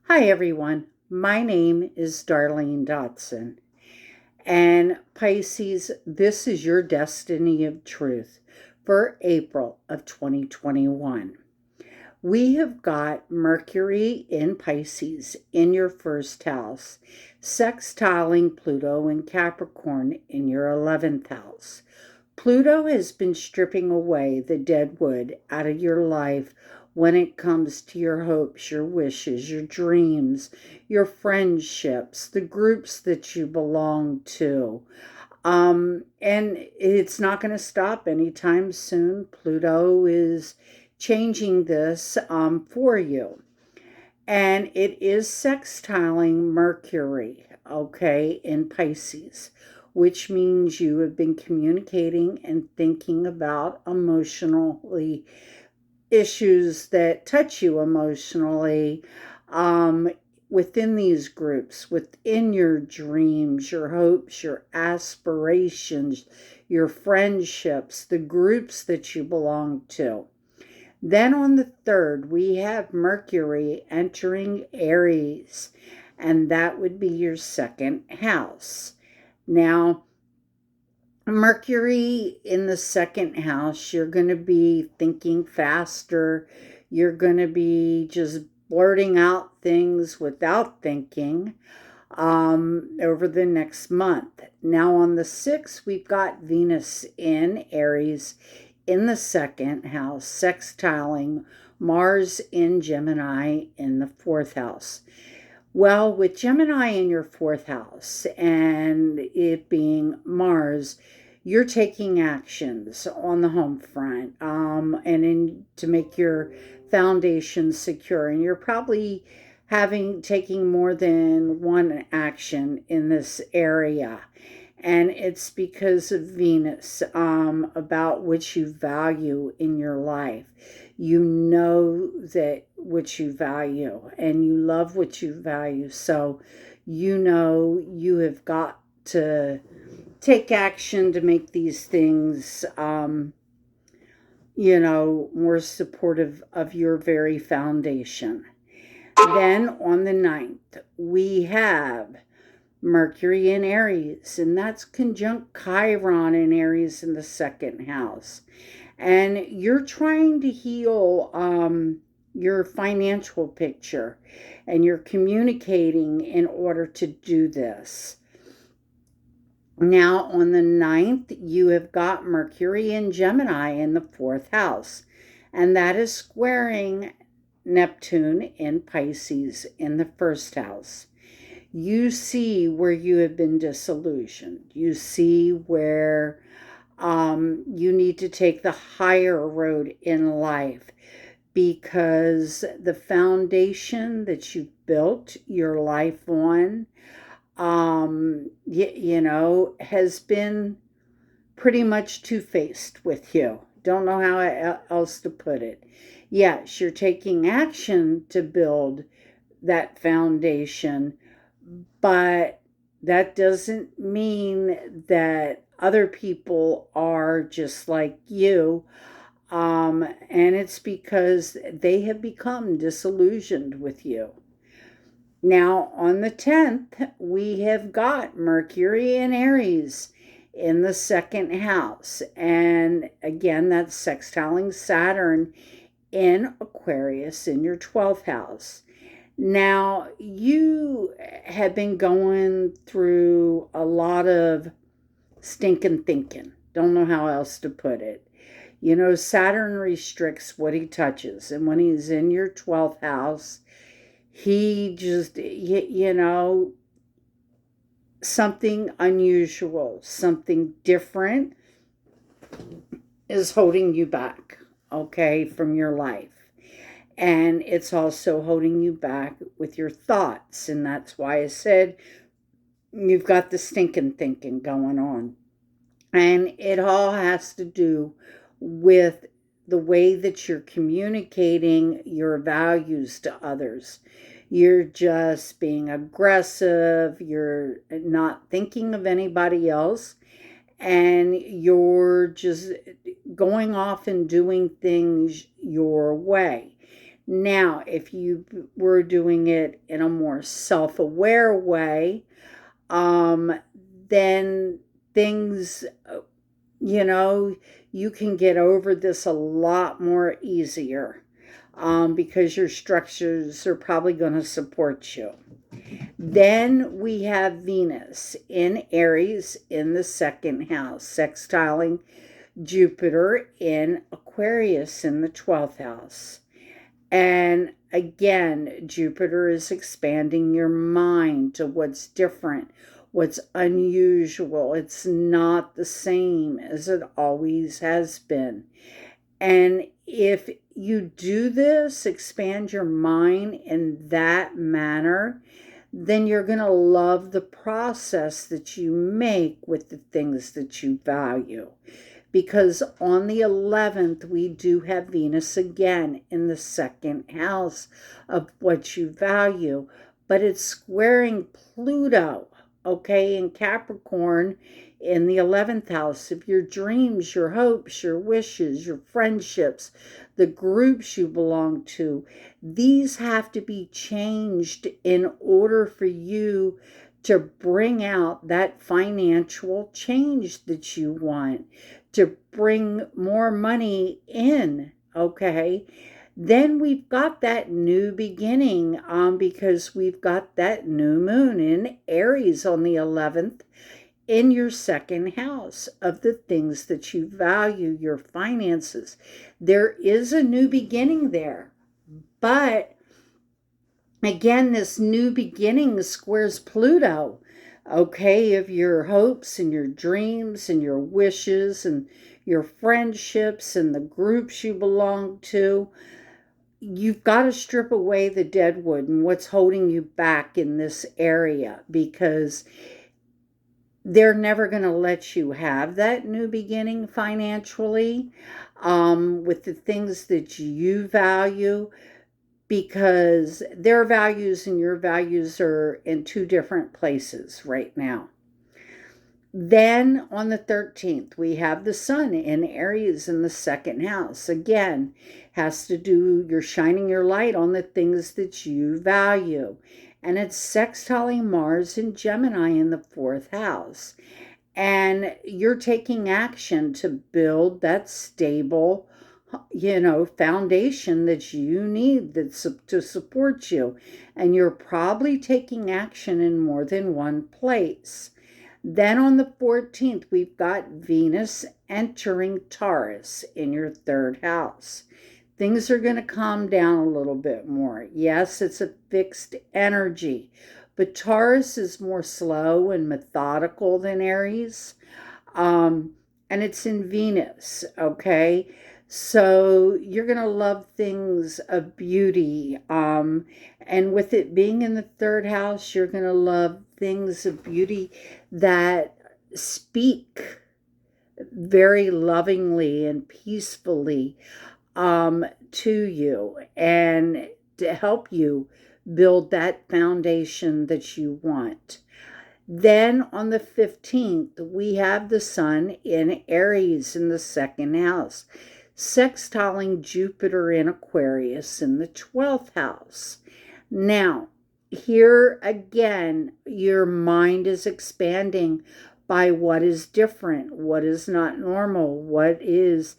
Hi, everyone. My name is Darlene Dotson. And Pisces, this is your destiny of truth for April of 2021. We have got Mercury in Pisces in your first house, sextiling Pluto in Capricorn in your 11th house. Pluto has been stripping away the dead wood out of your life when it comes to your hopes, your wishes, your dreams, your friendships, the groups that you belong to. And it's not going to stop anytime soon. Pluto is changing this for you. And it is sextiling Mercury, okay, in Pisces, which means you have been communicating and thinking about emotionally issues that touch you emotionally um, within these groups, within your dreams, your hopes, your aspirations, your friendships, the groups that you belong to. Then on the 3rd, we have Mercury entering Aries, and that would be your second house. Now, Mercury in the second house, you're going to be thinking faster. You're going to be just blurting out things without thinking over the next month. Now, on the 6th, we've got Venus in Aries in the second house, sextiling Mars in Gemini in the fourth house. Well, with Gemini in your fourth house and it being Mars, you're taking actions on the home front to make your foundation secure. And you're probably taking more than one action in this area. And it's because of Venus, about what you value in your life. You know that what you value and you love what you value. So you know you have got to take action to make these things, more supportive of your very foundation. Then on the 9th, we have Mercury in Aries, and that's conjunct Chiron in Aries in the second house. And you're trying to heal your financial picture, and you're communicating in order to do this. Now, on the 9th, you have got Mercury in Gemini in the fourth house, and that is squaring Neptune in Pisces in the first house. You see where you have been disillusioned. You see where you need to take the higher road in life because the foundation that you built your life on, has been pretty much two-faced with you. Don't know how else to put it. Yes, you're taking action to build that foundation, but that doesn't mean that other people are just like you. And it's because they have become disillusioned with you. Now, on the 10th, we have got Mercury in Aries in the second house. And again, that's sextiling Saturn in Aquarius in your 12th house. Now, you have been going through a lot of stinking thinking. Don't know how else to put it. Saturn restricts what he touches. And when he's in your 12th house, he just, something unusual, something different is holding you back, okay, from your life. And it's also holding you back with your thoughts. And that's why I said you've got the stinking thinking going on. And it all has to do with the way that you're communicating your values to others. You're just being aggressive, you're not thinking of anybody else, and you're just going off and doing things your way. Now, if you were doing it in a more self-aware way, um, then things, you know, you can get over this a lot more easier, because your structures are probably going to support you. Then we have Venus in Aries in the second house, sextiling Jupiter in Aquarius in the 12th house. And again, Jupiter is expanding your mind to what's different, what's unusual. It's not the same as it always has been. And if you do this, expand your mind in that manner, then you're going to love the process that you make with the things that you value. Because on the 11th, we do have Venus again in the second house of what you value, but it's squaring Pluto, okay, in Capricorn in the 11th house of your dreams, your hopes, your wishes, your friendships, the groups you belong to. These have to be changed in order for you to bring out that financial change that you want, to bring more money in, okay? Then we've got that new beginning, because we've got that new moon in Aries on the 11th in your second house of the things that you value, your finances. There is a new beginning there, but again, this new beginning squares Pluto, okay, of your hopes and your dreams and your wishes and your friendships and the groups you belong to. You've got to strip away the dead wood and what's holding you back in this area, because they're never going to let you have that new beginning financially, with the things that you value, because their values and your values are in two different places right now. Then on the 13th, we have the sun in Aries in the second house. Again, has to do, you're shining your light on the things that you value. And it's sextiling Mars in Gemini in the fourth house. And you're taking action to build that stable, foundation that you need that's to support you. And you're probably taking action in more than one place. Then on the 14th, we've got Venus entering Taurus in your third house. Things are going to calm down a little bit more. Yes, it's a fixed energy, but Taurus is more slow and methodical than Aries. And it's in Venus, okay? So you're going to love things of beauty. And with it being in the third house, you're going to love things of beauty that speak very lovingly and peacefully, to you, and to help you build that foundation that you want. Then on the 15th, we have the sun in Aries in the second house, sextiling Jupiter in Aquarius in the 12th house. Now, here again, your mind is expanding by what is different, what is not normal, what is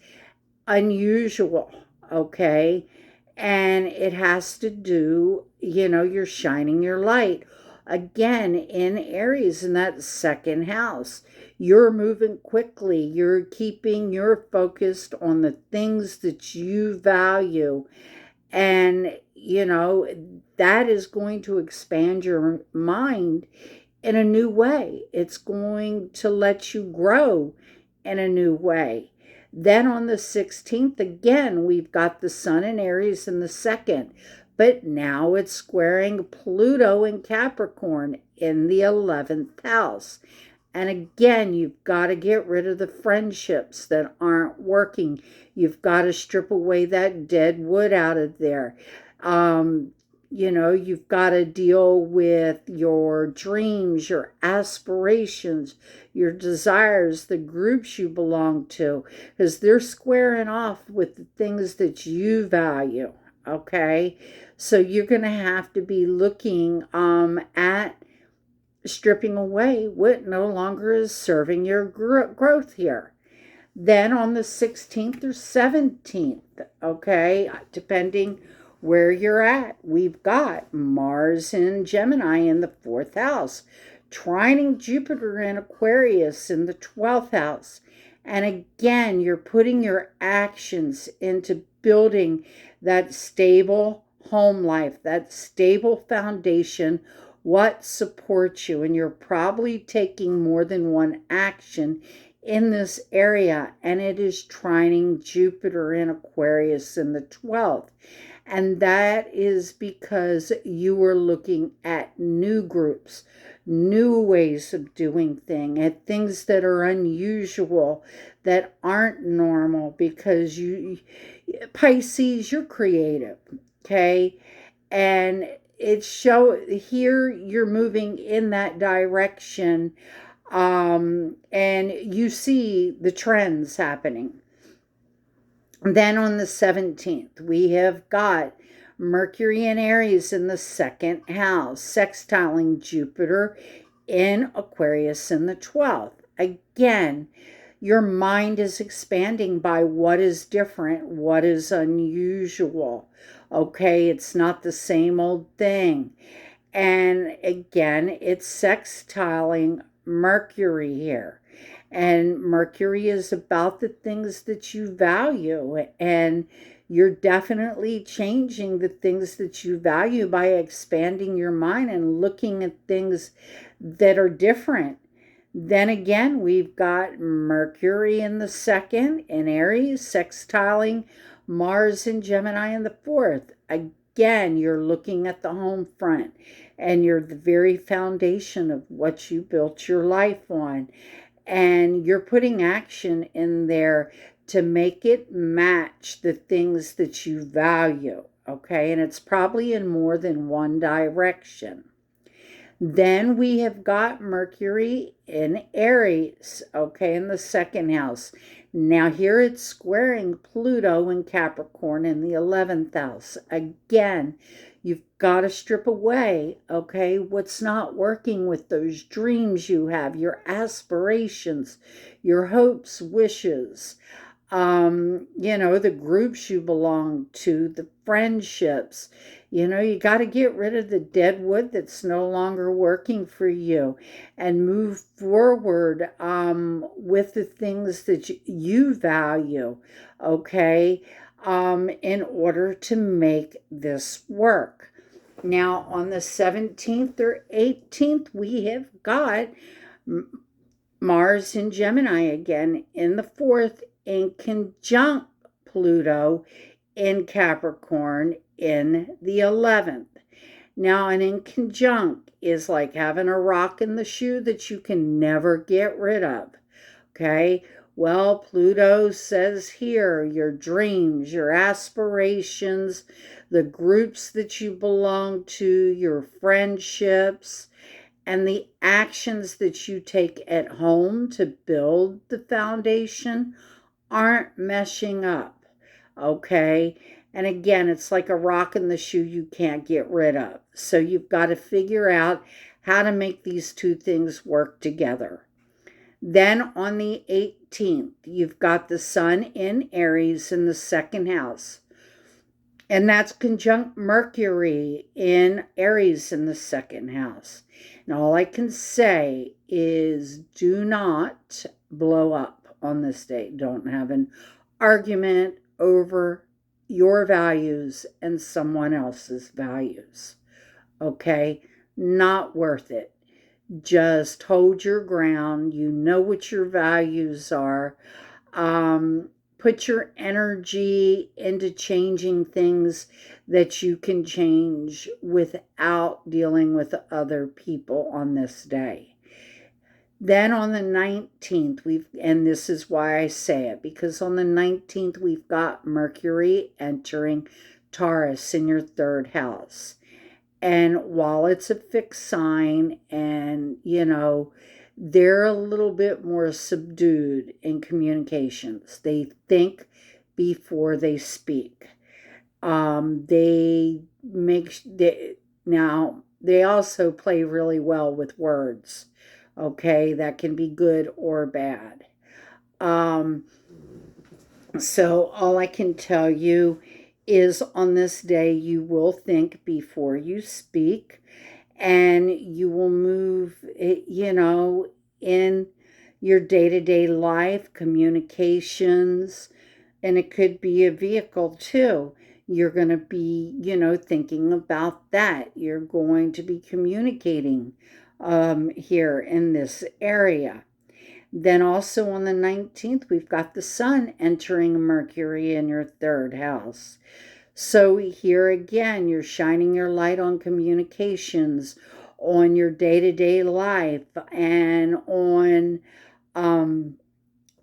unusual, okay? And it has to do, you're shining your light. Again, in Aries in that second house, you're moving quickly. You're focused on the things that you value. And, that is going to expand your mind in a new way. It's going to let you grow in a new way. Then on the 16th, again, we've got the sun in Aries in the second, but now it's squaring Pluto in Capricorn in the 11th house. And again, you've got to get rid of the friendships that aren't working. You've got to strip away that dead wood out of there. You've got to deal with your dreams, your aspirations, your desires, the groups you belong to, because they're squaring off with the things that you value, okay? So you're going to have to be looking at stripping away what no longer is serving your growth here. Then on the 16th or 17th, okay, depending where you're at, we've got Mars in Gemini in the 4th house, trining Jupiter in Aquarius in the 12th house. And again, you're putting your actions into building that stable home life, that stable foundation, what supports you. And you're probably taking more than one action in this area, and it is trining Jupiter in Aquarius in the 12th. And that is because you are looking at new groups, new ways of doing things, at things that are unusual, that aren't normal, because you, Pisces, you're creative, okay? And here you're moving in that direction, and you see the trends happening. Then on the 17th, we have got Mercury and Aries in the 2nd house, sextiling Jupiter in Aquarius in the 12th. Again, your mind is expanding by what is different, what is unusual. Okay, it's not the same old thing. And again, it's sextiling Mercury here. And Mercury is about the things that you value. And you're definitely changing the things that you value by expanding your mind and looking at things that are different. Then again, we've got Mercury in the 2nd in Aries, sextiling Mars in Gemini in the 4th. Again, you're looking at the home front, and you're the very foundation of what you built your life on. And you're putting action in there to make it match the things that you value, okay? And it's probably in more than one direction. Then we have got Mercury in Aries, okay, in the 2nd house. Now here it's squaring Pluto in Capricorn in the 11th house. Again, you've got to strip away, okay, what's not working with those dreams you have, your aspirations, your hopes, wishes, the groups you belong to, the friendships. You got to get rid of the dead wood that's no longer working for you and move forward with the things that you value, okay, in order to make this work. Now, on the 17th or 18th, we have got Mars in Gemini again in the 4th, in conjunct Pluto in Capricorn in the 11th. Now, an in conjunct is like having a rock in the shoe that you can never get rid of. Okay? Well, Pluto says here your dreams, your aspirations, the groups that you belong to, your friendships, and the actions that you take at home to build the foundation aren't meshing up, okay? And again, it's like a rock in the shoe you can't get rid of. So you've got to figure out how to make these two things work together. Then on the 18th, you've got the Sun in Aries in the 2nd house. And that's conjunct Mercury in Aries in the 2nd house. And all I can say is do not blow up on this day. Don't have an argument over your values and someone else's values. Okay? Not worth it. Just hold your ground. You know what your values are. Put your energy into changing things that you can change without dealing with other people on this day. Then on the 19th, and this is why I say it, because on the 19th, we've got Mercury entering Taurus in your 3rd house. And while it's a fixed sign and, they're a little bit more subdued in communications. They think before they speak. Now they also play really well with words. Okay, that can be good or bad. Um, so all I can tell you is on this day you will think before you speak, and you will move, in your day-to-day life, communications, and it could be a vehicle too. You're going to be, thinking about that. You're going to be communicating here in this area. Then also on the 19th, we've got the sun entering Mercury in your third house. So here again, you're shining your light on communications, on your day-to-day life, and on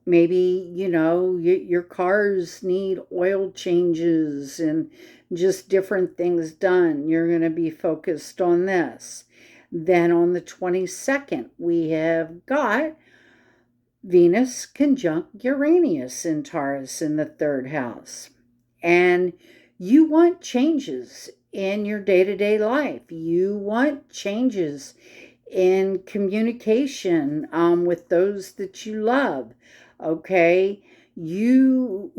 maybe, your cars need oil changes and just different things done. You're going to be focused on this. Then on the 22nd, we have got Venus conjunct Uranius in Taurus in the third house. And you want changes in your day to day life. You want changes in communication with those that you love. Okay. Want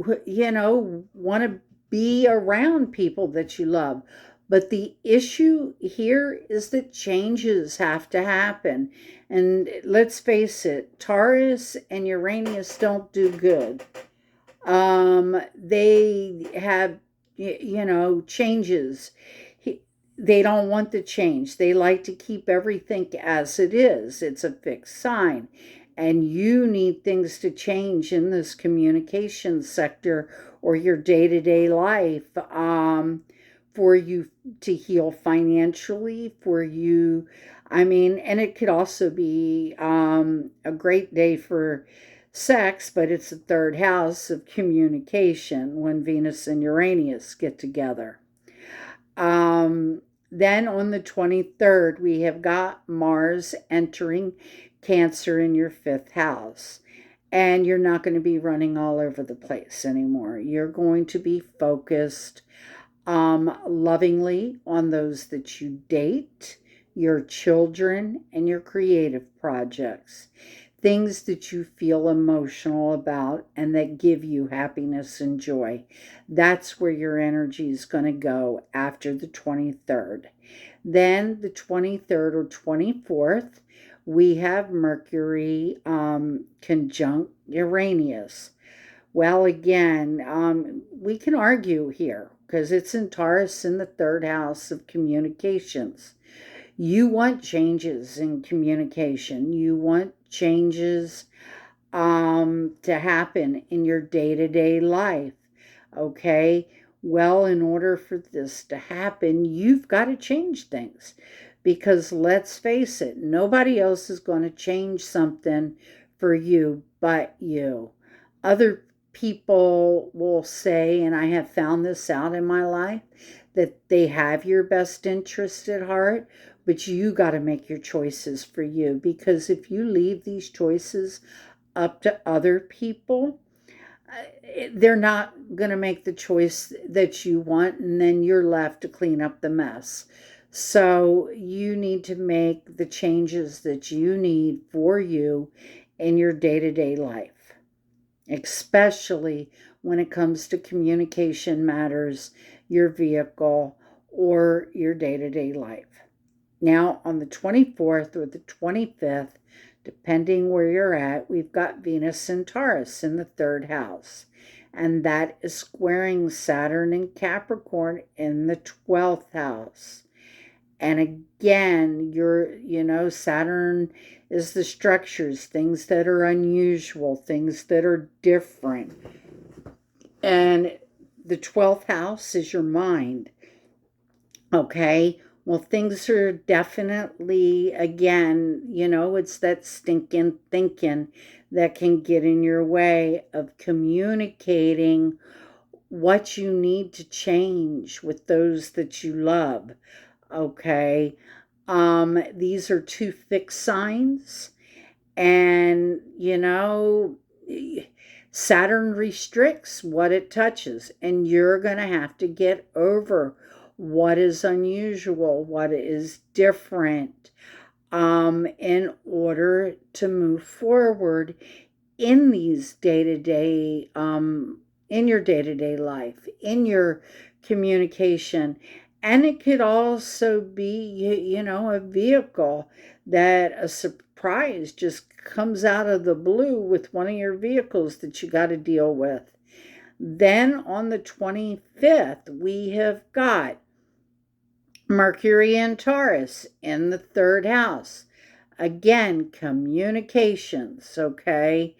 to be around people that you love. But the issue here is that changes have to happen. And let's face it, Taurus and Uranius don't do good. They have, changes. They don't want the change. They like to keep everything as it is. It's a fixed sign. And you need things to change in this communication sector or your day to day life for you to heal financially, for you. And it could also be a great day for sex, but it's the third house of communication when Venus and Uranus get together. Then on the 23rd, we have got Mars entering Cancer in your fifth house. And you're not going to be running all over the place anymore. You're going to be focused lovingly on those that you date, your children, and your creative projects. Things that you feel emotional about and that give you happiness and joy. That's where your energy is going to go after the 23rd. Then the 23rd or 24th, we have Mercury conjunct Uranius. Well, again, we can argue here because it's in Taurus in the third house of communications. You want changes in communication. You want changes to happen in your day-to-day life. Okay? Well, in order for this to happen, you've got to change things. Because let's face it, nobody else is going to change something for you but you. Other people will say, and I have found this out in my life, that they have your best interest at heart, but you got to make your choices for you. Because if you leave these choices up to other people, they're not going to make the choice that you want, and then you're left to clean up the mess. So you need to make the changes that you need for you in your day-to-day life, especially when it comes to communication matters, your vehicle, or your day-to-day life. Now, on the 24th or the 25th, depending where you're at, we've got Venus and Taurus in the third house. And that is squaring Saturn and Capricorn in the 12th house. And again, Saturn is the structures, things that are unusual, things that are different. And the 12th house is your mind. Okay? Well, things are definitely, again, it's that stinking thinking that can get in your way of communicating what you need to change with those that you love. Okay. These are two fixed signs, and Saturn restricts what it touches, and you're going to have to get over what is unusual, what is different, in order to move forward in these day-to-day, in your day-to-day life, in your communication. And it could also be, a vehicle that a surprise just comes out of the blue with one of your vehicles that you got to deal with. Then on the 25th, we have got Mercury and Taurus in the third house. Again, communications, okay?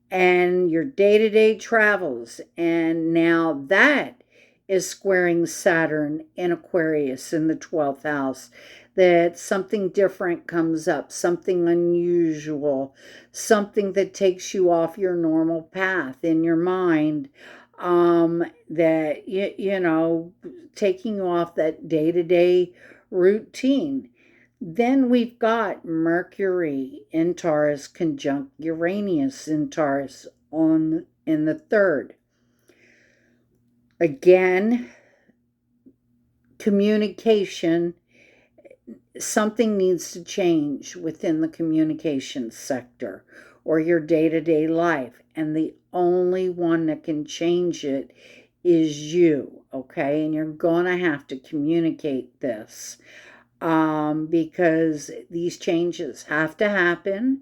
And your day-to-day travels. And now that is squaring Saturn in Aquarius in the 12th house. That something different comes up, something unusual, something that takes you off your normal path in your mind, that, taking you off that day-to-day routine. Then we've got Mercury in Taurus conjunct Uranius in Taurus in the third. Again, communication, something needs to change within the communication sector or your day-to-day life. And the only one that can change it is you, okay? And you're going to have to communicate this. Because these changes have to happen,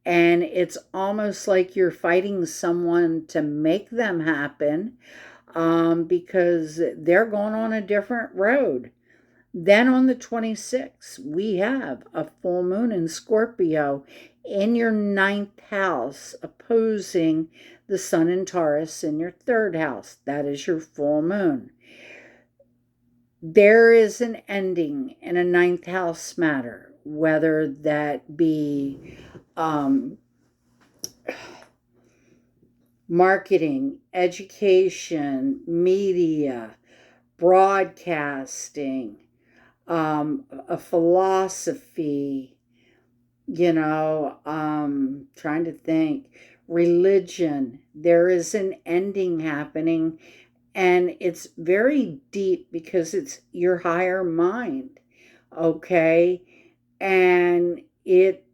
and it's almost like you're fighting someone to make them happen, because they're going on a different road. Then on the 26th, we have a full moon in Scorpio in your 9th house, opposing the sun in Taurus in your 3rd house. That is your full moon. There is an ending in a 9th house matter, whether that be marketing, education, media, broadcasting, a philosophy, trying to think, religion. There is an ending happening. And it's very deep because it's your higher mind, okay? And it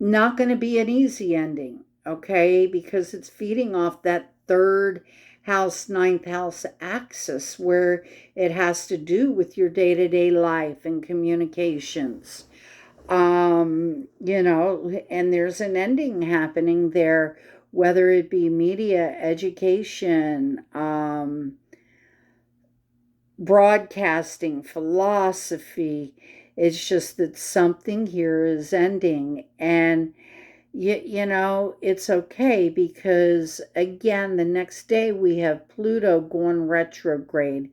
not going to be an easy ending, okay? Because it's feeding off that 3rd house, 9th house axis where it has to do with your day-to-day life and communications. And there's an ending happening there, whether it be media, education, broadcasting, philosophy. It's just that something here is ending. And, it's okay because, again, the next day we have Pluto going retrograde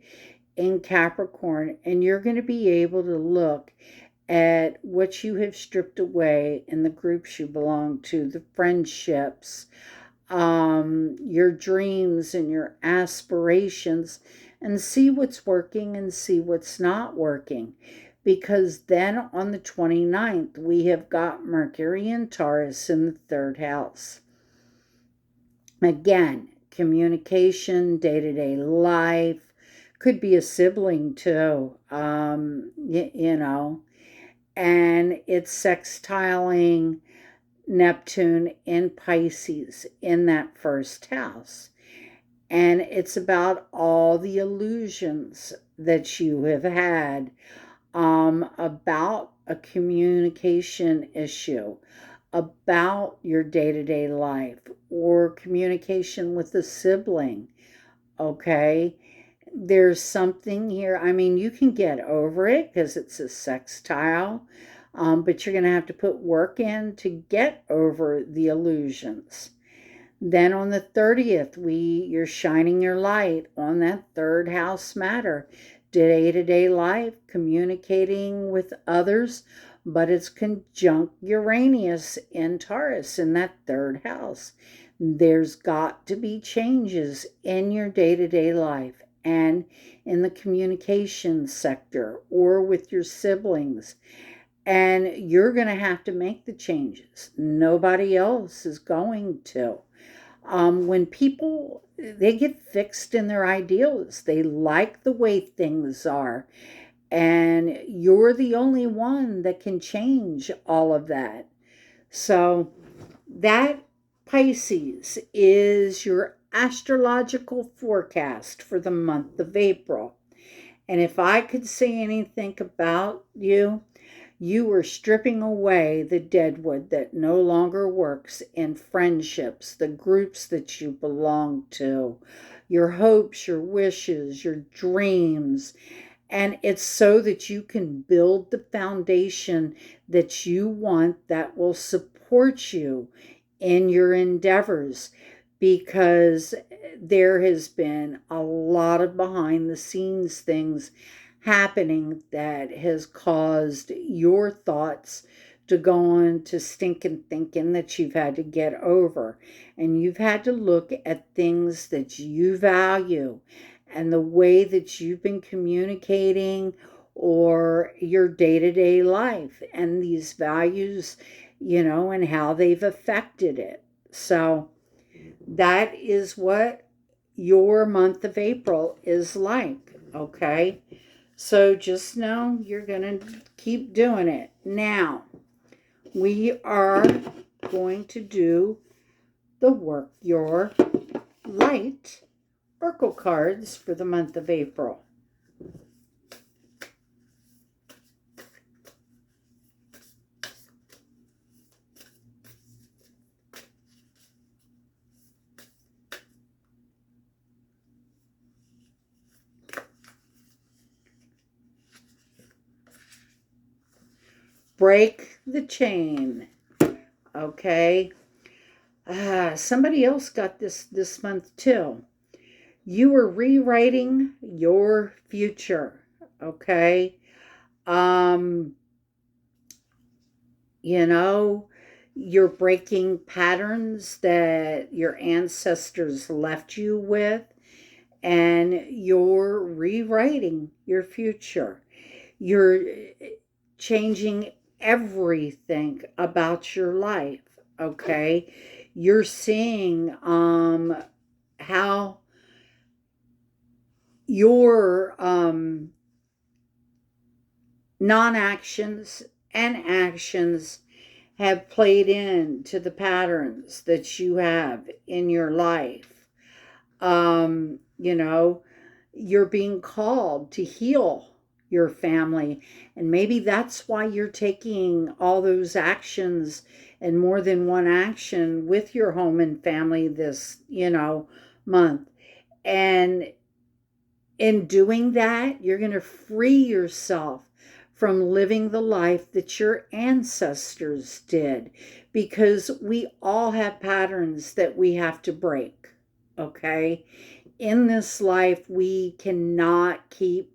in Capricorn, and you're going to be able to look at what you have stripped away in the groups you belong to, the friendships, your dreams and your aspirations, and see what's working and see what's not working. Because then on the 29th, we have got Mercury and Taurus in the 3rd house. Again, communication, day-to-day life, could be a sibling too, and it's sextiling Neptune in Pisces in that 1st house. And it's about all the illusions that you have had, about a communication issue, about your day-to-day life, or communication with a sibling, okay? There's something here. I mean, you can get over it because it's a sextile, but you're going to have to put work in to get over the illusions. Then on the 30th, you're shining your light on that 3rd house matter, day-to-day life, communicating with others, but it's conjunct Uranius in Taurus in that 3rd house. There's got to be changes in your day-to-day life and in the communication sector or with your siblings. And you're going to have to make the changes. Nobody else is going to. When people, they get fixed in their ideals, they like the way things are. And you're the only one that can change all of that. So that, Pisces, is your astrological forecast for the month of April. And if I could say anything about you, you were stripping away the deadwood that no longer works in friendships, the groups that you belong to, your hopes, your wishes, your dreams. And it's so that you can build the foundation that you want that will support you in your endeavors, because there has been a lot of behind the scenes things happening that has caused your thoughts to go on to stinking thinking that you've had to get over. And you've had to look at things that you value and the way that you've been communicating or your day-to-day life and these values, and how they've affected it. So that is what your month of April is like, okay? So just know you're going to keep doing it. Now, we are going to do the Work Your Light Oracle cards for the month of April. Break the chain. Okay. Somebody else got this month too. You are rewriting your future. Okay. Um, you're breaking patterns that your ancestors left you with, and you're rewriting your future. You're changing everything about your life, okay? You're seeing how your non-actions and actions have played into the patterns that you have in your life. You're being called to heal your family, and maybe that's why you're taking all those actions and more than one action with your home and family this, month. And in doing that, you're going to free yourself from living the life that your ancestors did, because we all have patterns that we have to break, okay? In this life, we cannot keep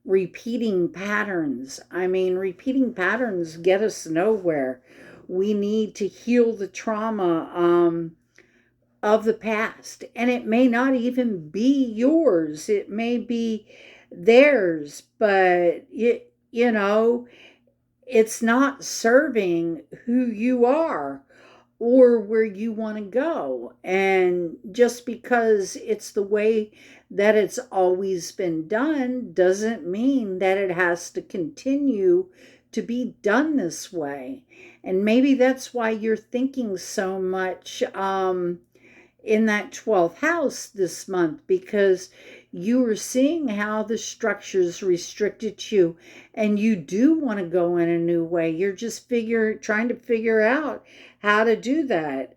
repeating patterns. I mean, repeating patterns get us nowhere. We need to heal the trauma of the past. And it may not even be yours, it may be theirs, but it's not serving who you are or where you want to go. And just because it's the way that it's always been done doesn't mean that it has to continue to be done this way. And maybe that's why you're thinking so much in that 12th house this month, because you are seeing how the structures restricted you and you do want to go in a new way. You're just trying to figure out how to do that.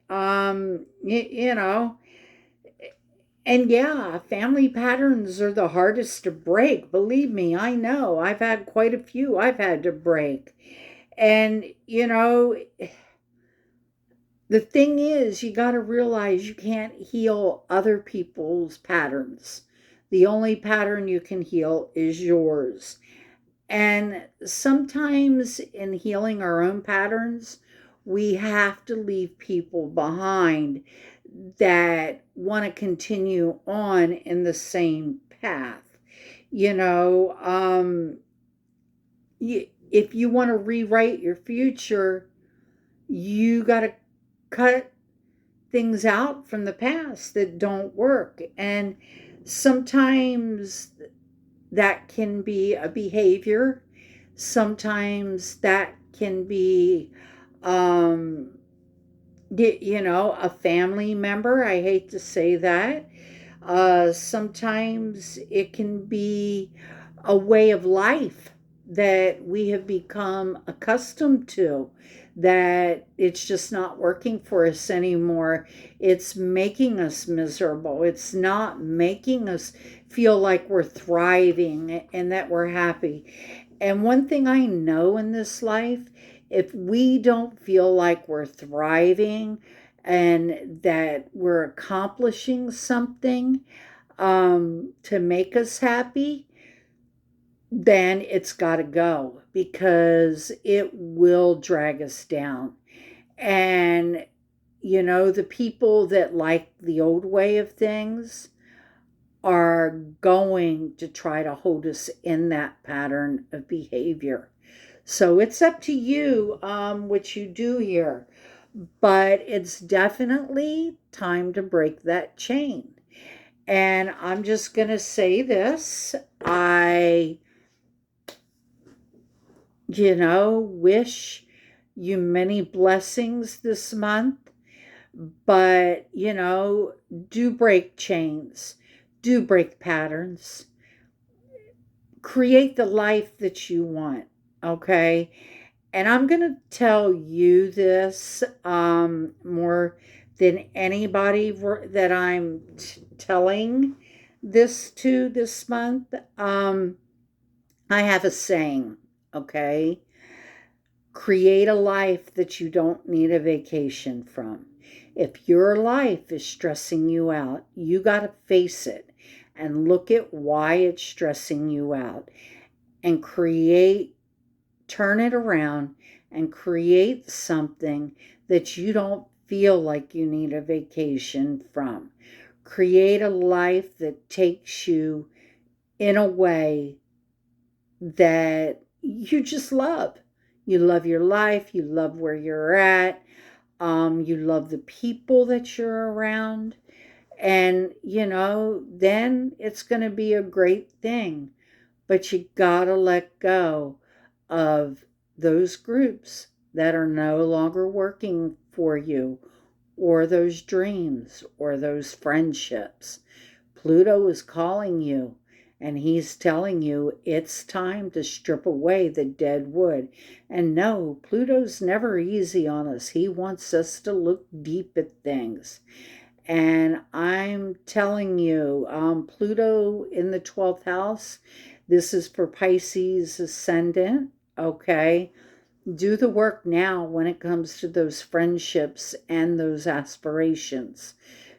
And yeah, family patterns are the hardest to break. Believe me, I know. I've had quite a few I've had to break. And the thing is, you got to realize you can't heal other people's patterns. The only pattern you can heal is yours. And sometimes in healing our own patterns, we have to leave people behind that want to continue on in the same path. You know, um, if you want to rewrite your future, you got to cut things out from the past that don't work. And sometimes that can be a behavior. Sometimes that can be, um, a family member. I hate to say that. Sometimes it can be a way of life that we have become accustomed to, that it's just not working for us anymore. It's making us miserable. It's not making us feel like we're thriving and that we're happy. And one thing I know in this life, if we don't feel like we're thriving and that we're accomplishing something to make us happy, then it's got to go, because it will drag us down. And, the people that like the old way of things are going to try to hold us in that pattern of behavior. So it's up to you what you do here. But it's definitely time to break that chain. And I'm just going to say this. I, wish you many blessings this month. But, do break chains, do break patterns, create the life that you want. Okay. And I'm going to tell you this more than anybody that I'm telling this to this month. I have a saying, okay? Create a life that you don't need a vacation from. If your life is stressing you out, you got to face it and look at why it's stressing you out and turn it around and create something that you don't feel like you need a vacation from. Create a life that takes you in a way that you just love. You love your life, you love where you're at, you love the people that you're around, and then it's going to be a great thing. But you gotta let go of those groups that are no longer working for you, or those dreams, or those friendships. Pluto is calling you, and he's telling you it's time to strip away the dead wood. And no, Pluto's never easy on us. He wants us to look deep at things. And I'm telling you, Pluto in the 12th house, this is for Pisces ascendant, okay? Do the work now when it comes to those friendships and those aspirations.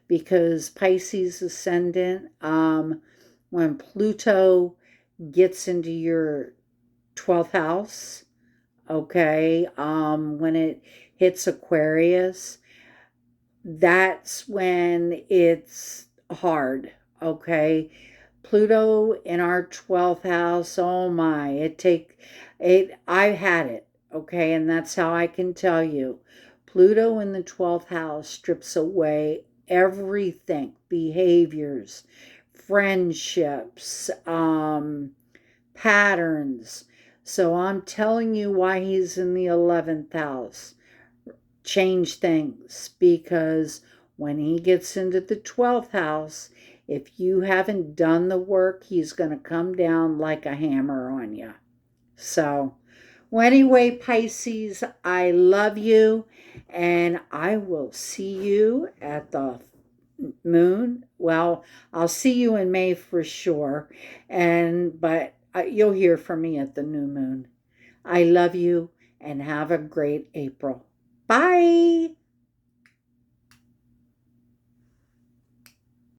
Because Pisces ascendant, when Pluto gets into your 12th house, okay, when it hits Aquarius, that's when it's hard, okay? Pluto in our 12th house, oh my, I had it, okay? And that's how I can tell you. Pluto in the 12th house strips away everything, behaviors, friendships, patterns. So I'm telling you why he's in the 11th house. Change things, because when he gets into the 12th house, if you haven't done the work, he's going to come down like a hammer on you. So, well, anyway, Pisces, I love you, and I will see you at the moon. Well, I'll see you in May for sure, but you'll hear from me at the new moon. I love you, and have a great April. Bye.